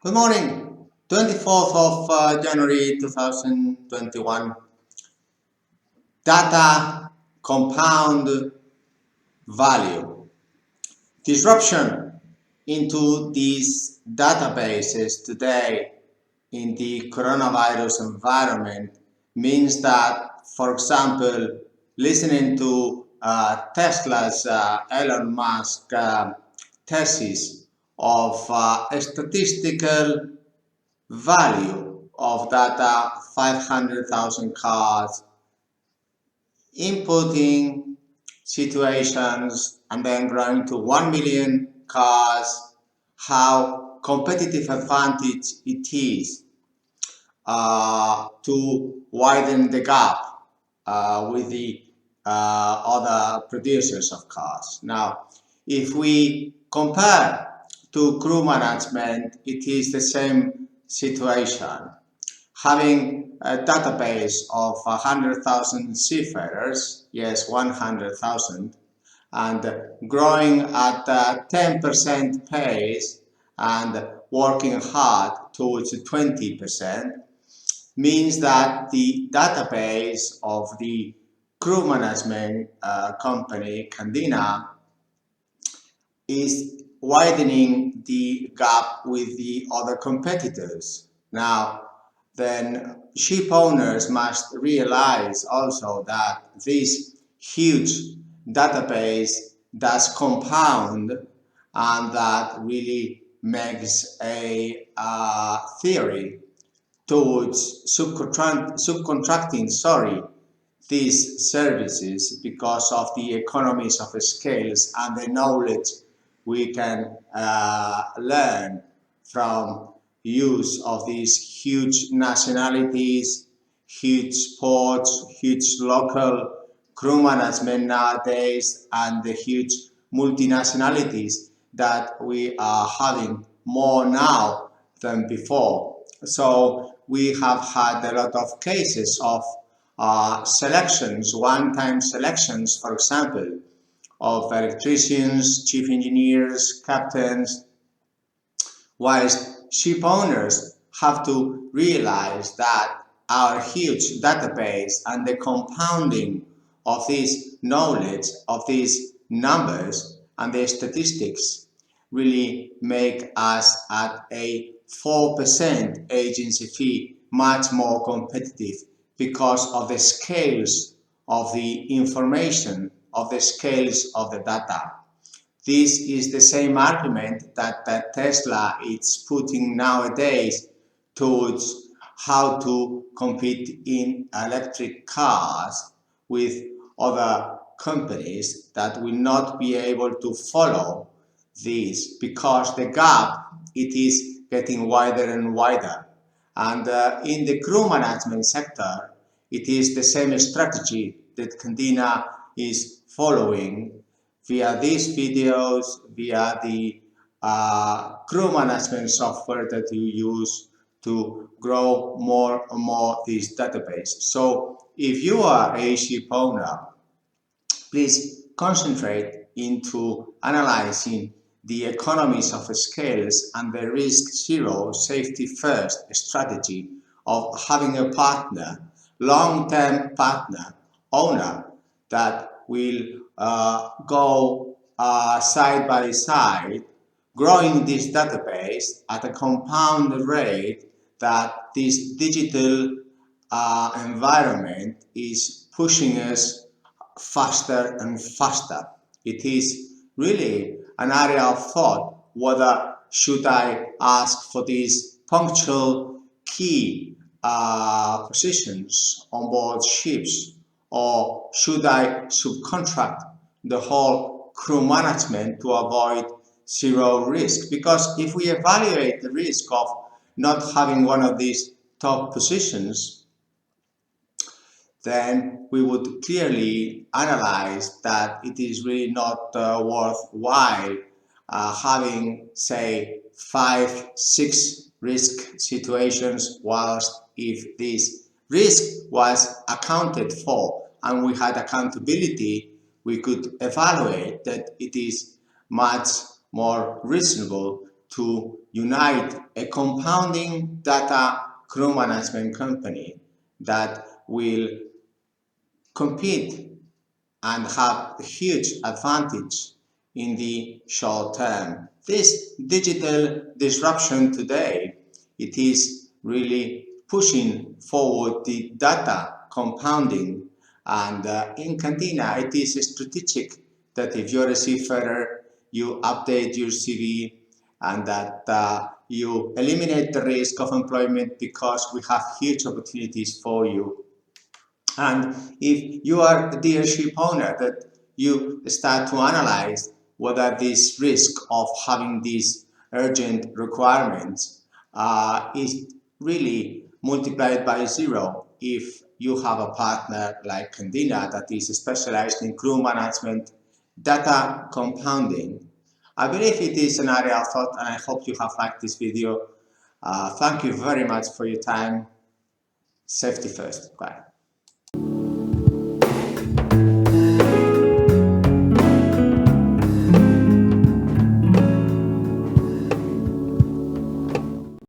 Good morning. 24th of January 2021. Data compound value. Disruption into these databases today in the coronavirus environment means that, for example, listening to Tesla's Elon Musk thesis of a statistical value of data 500,000 cars, inputting situations and then growing to 1 million cars, how competitive advantage it is to widen the gap with the other producers of cars. Now, if we compare to crew management, it is the same situation. Having a database of 100,000 seafarers, yes, 100,000, and growing at 10% pace and working hard towards 20% means that the database of the crew management company, Candina, is widening the gap with the other competitors. Now, then ship owners must realize also that this huge database does compound and that really makes a theory towards subcontracting these services because of the economies of scales and the knowledge we can learn from use of these huge nationalities, huge ports, huge local crew management nowadays, and the huge multinationalities that we are having more now than before. So we have had a lot of cases of selections, one-time selections, for example, of electricians, chief engineers, captains, whilst ship owners have to realize that our huge database and the compounding of this knowledge, of these numbers and the statistics really make us at a 4% agency fee much more competitive because of the scales of the information, of the scales of the data. This is the same argument that Tesla is putting nowadays towards how to compete in electric cars with other companies that will not be able to follow this because the gap it is getting wider and wider. And in the crew management sector, it is the same strategy that Candina is following via these videos, via the crew management software that you use to grow more and more this database. So if you are a ship owner, please concentrate into analyzing the economies of scales and the risk zero safety first strategy of having a partner, long-term partner, owner that will go side by side, growing this database at a compound rate that this digital environment is pushing us faster and faster. It is really an area of thought whether should I ask for these punctual key positions on board ships or should I subcontract the whole crew management to avoid zero risk? Because if we evaluate the risk of not having one of these top positions, then we would clearly analyze that it is really not worthwhile having, say, 5, 6 risk situations, whilst if this risk was accounted for and we had accountability, we could evaluate that it is much more reasonable to unite a compounding data crew management company that will compete and have a huge advantage in the short term. This digital disruption today, it is really pushing forward the data compounding, and in Catena it is strategic that if you're a seafarer, you update your CV and that you eliminate the risk of employment because we have huge opportunities for you. And if you are a dealership owner, that you start to analyze whether this risk of having these urgent requirements is really multiplied by zero if you have a partner like Candina that is specialized in crew management, data compounding. I believe it is an area of thought, and I hope you have liked this video. Thank you very much for your time. Safety first. Bye.